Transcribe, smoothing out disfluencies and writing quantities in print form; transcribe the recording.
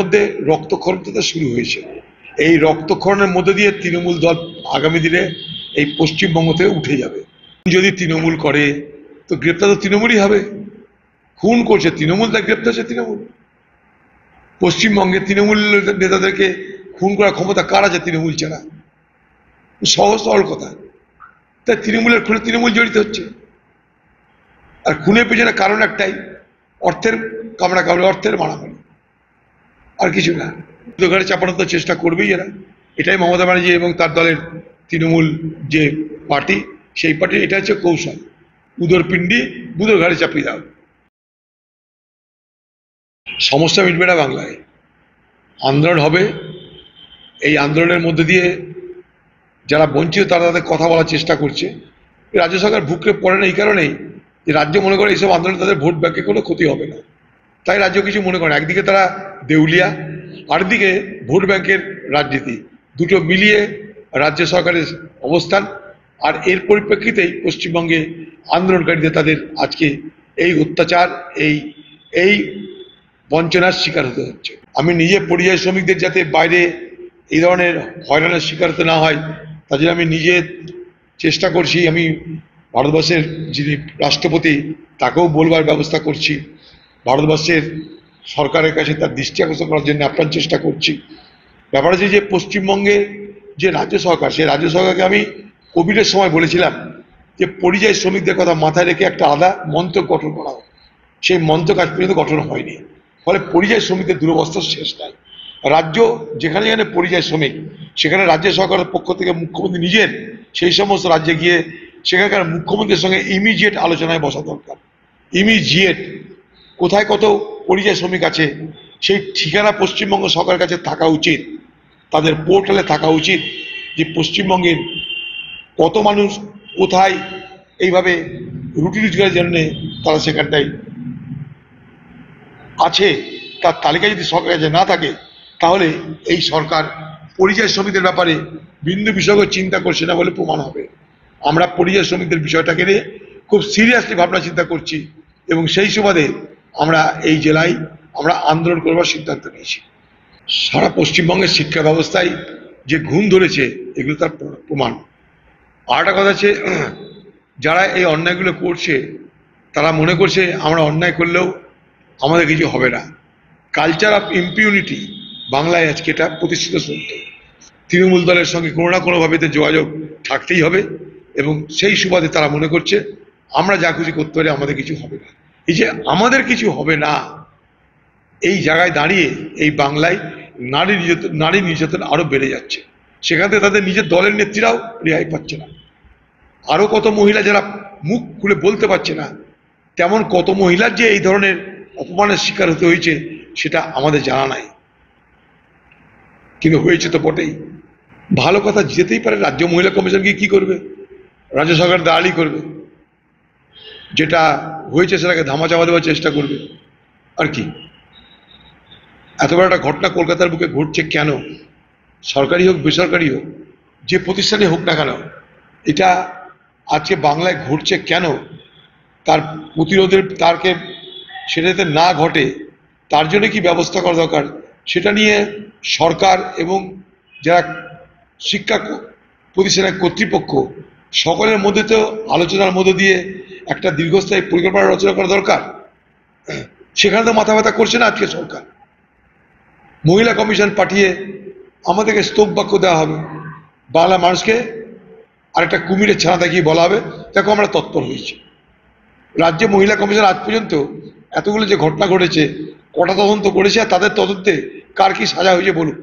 মধ্যে রক্তক্ষরণ তো শুরু হয়েছে। এই রক্তক্ষরণের মধ্যে দিয়ে তৃণমূল দল আগামী দিনে এই পশ্চিমবঙ্গ থেকে উঠে যাবে। যদি তৃণমূল করে তো গ্রেপ্তার তো তৃণমূলই হবে। খুন করছে তৃণমূল, তার গ্রেপ্তার হচ্ছে তৃণমূল। পশ্চিমবঙ্গে তৃণমূল নেতাদেরকে খুন করার ক্ষমতা কার আছে তৃণমূল ছাড়া? সহজ সরল কথা। তাই তৃণমূলের খুনে তৃণমূল জড়িত হচ্ছে। আর খুনের পেছনে কারণ একটাই, অর্থের কামড়া কামড়ে, অর্থের মারামারি, আর কিছু না। ঘাড়ে চাপানোর তো চেষ্টা করবেই এরা। এটাই মমতা ব্যানার্জি এবং তার দলের তৃণমূল যে পার্টি, সেই পার্টির এটা হচ্ছে কৌশল। উদর পিণ্ডি বুধর ঘাড়ে চাপিয়ে দাও। সমস্যা মিটবে না বাংলায়, আন্দোলন হবে। এই আন্দোলনের মধ্যে দিয়ে যারা বঞ্চিত তারা তাদের কথা বলার চেষ্টা করছে। রাজ্য সরকার ভুকরে পড়ে না এই কারণেই যে রাজ্য মনে করে এইসব আন্দোলন তাদের ভোট ব্যাংকে কোনো ক্ষতি হবে না, তাই রাজ্য কিছু মনে করে না। একদিকে তারা দেউলিয়া, আরেকদিকে ভোট ব্যাংকের রাজনীতি, দুটো মিলিয়ে রাজ্য সরকারের অবস্থান। আর এর পরিপ্রেক্ষিতেই পশ্চিমবঙ্গে আন্দোলনকারীদের তাদের আজকে এই অত্যাচার, এই বঞ্চনার শিকার হতে হচ্ছে। আমি নিজে পরিযায়ী শ্রমিকদের যাতে বাইরে এই ধরনের হয়রানির শিকার হতে না হয় তার জন্য আমি নিজে চেষ্টা করছি। আমি ভারতবর্ষের যিনি রাষ্ট্রপতি তাকেও বলবার ব্যবস্থা করছি, ভারতবর্ষের সরকারের কাছে তার দৃষ্টি আকর্ষণ করার জন্য আপ্রাণ চেষ্টা করছি। ব্যাপার আছে যে পশ্চিমবঙ্গে যে রাজ্য সরকার, সেই রাজ্য সরকারকে আমি কোভিডের সময় বলেছিলাম যে পরিযায়ী শ্রমিকদের কথা মাথায় রেখে একটা আলাদা মন্ত্রক গঠন করা হোক। সেই মন্ত্রক আজ পর্যন্ত গঠন হয়নি, ফলে পরিযায়ী শ্রমিকদের দুরবস্থার শেষ নাই। রাজ্য যেখানে যেখানে পরিযায়ী শ্রমিক, সেখানে রাজ্য সরকারের পক্ষ থেকে মুখ্যমন্ত্রী নিজের সেই সমস্ত রাজ্যে গিয়ে সেখানকার মুখ্যমন্ত্রীর সঙ্গে ইমিডিয়েট আলোচনায় বসা দরকার। ইমিডিয়েট কোথায় কত পরিযায়ী শ্রমিক আছে সেই ঠিকানা পশ্চিমবঙ্গ সরকারের কাছে থাকা উচিত, তাদের পোর্টালে থাকা উচিত যে পশ্চিমবঙ্গের কত মানুষ কোথায় এইভাবে রুটি রোজগারের জন্য তারা সেখানটায় আছে। তার তালিকা যদি সরকারের কাছে না থাকে তাহলে এই সরকার পরিযায়ী শ্রমিকদের ব্যাপারে বিন্দু বিষয়কে চিন্তা করছে না বলে প্রমাণ হবে। আমরা পরিযায়ী শ্রমিকদের বিষয়টাকে নিয়ে খুব সিরিয়াসলি ভাবনা চিন্তা করছি এবং সেই সুবাদে আমরা এই জেলায় আমরা আন্দোলন করবার সিদ্ধান্ত নিয়েছি। সারা পশ্চিমবঙ্গের শিক্ষা ব্যবস্থায় যে ঘুম ধরেছে এগুলো তার প্রমাণ। আর একটা কথা আছে, যারা এই অন্যায়গুলো করছে তারা মনে করছে আমরা অন্যায় করলেও আমাদের কিছু হবে না। কালচার অফ ইম্পিউনিটি বাংলায় আজকে এটা প্রতিষ্ঠিত সত্য। তৃণমূল দলের সঙ্গে কোনো না কোনোভাবে যোগাযোগ থাকতেই হবে এবং সেই সুবাদে তারা মনে করছে আমরা যা খুশি করতে পারি, আমাদের কিছু হবে না। এই যে আমাদের কিছু হবে না, এই জায়গায় দাঁড়িয়ে এই বাংলায় নারী নির্যাতন আরো বেড়ে যাচ্ছে। সেখান থেকে তাদের নিজের দলের নেত্রীরাও রেহাই পাচ্ছে না। আরো কত মহিলা যারা মুখ খুলে বলতে পারছে না, তেমন কত মহিলার যে এই ধরনের অপমানের শিকার হতে হয়েছে সেটা আমাদের জানা নাই, কিন্তু হয়েছে তো বটেই। ভালো কথা, যেতেই পারে রাজ্য মহিলা কমিশন কি করবে? রাজ্য সরকার দাঁড়ালি করবে, যেটা হয়েছে সেটাকে ধামাচাপা দেওয়ার চেষ্টা করবে, আর কি। এত বড় একটা ঘটনা কলকাতার বুকে ঘটছে কেন? সরকারি হোক বেসরকারি হোক, যে প্রতিষ্ঠানে হোক না কেন, এটা আজকে বাংলায় ঘটছে কেন? তার প্রতিরোধের তারকে সেটা যাতে না ঘটে তার জন্য কি ব্যবস্থা করা দরকার সেটা নিয়ে সরকার এবং যারা শিক্ষা প্রতিষ্ঠানের কর্তৃপক্ষ সকলের মধ্যে তো আলোচনার মধ্যে দিয়ে একটা দীর্ঘস্থায়ী পরিকল্পনা রচনা করা দরকার। সেখানে তো মাথা ব্যথা করছে না আজকে সরকার। মহিলা কমিশন পাঠিয়ে আমাদেরকে স্তব বাক্য দেওয়া হবে, বাংলা মানুষকে আরেকটা কুমিরের ছানা দেখিয়ে বলা হবে দেখো আমরা তৎপর হয়েছি। রাজ্যে মহিলা কমিশন আজ পর্যন্ত এতগুলো যে ঘটনা ঘটেছে কটা তদন্ত করেছে, আর তাদের তদন্তে কার কি সাজা হয়েছে বলুন।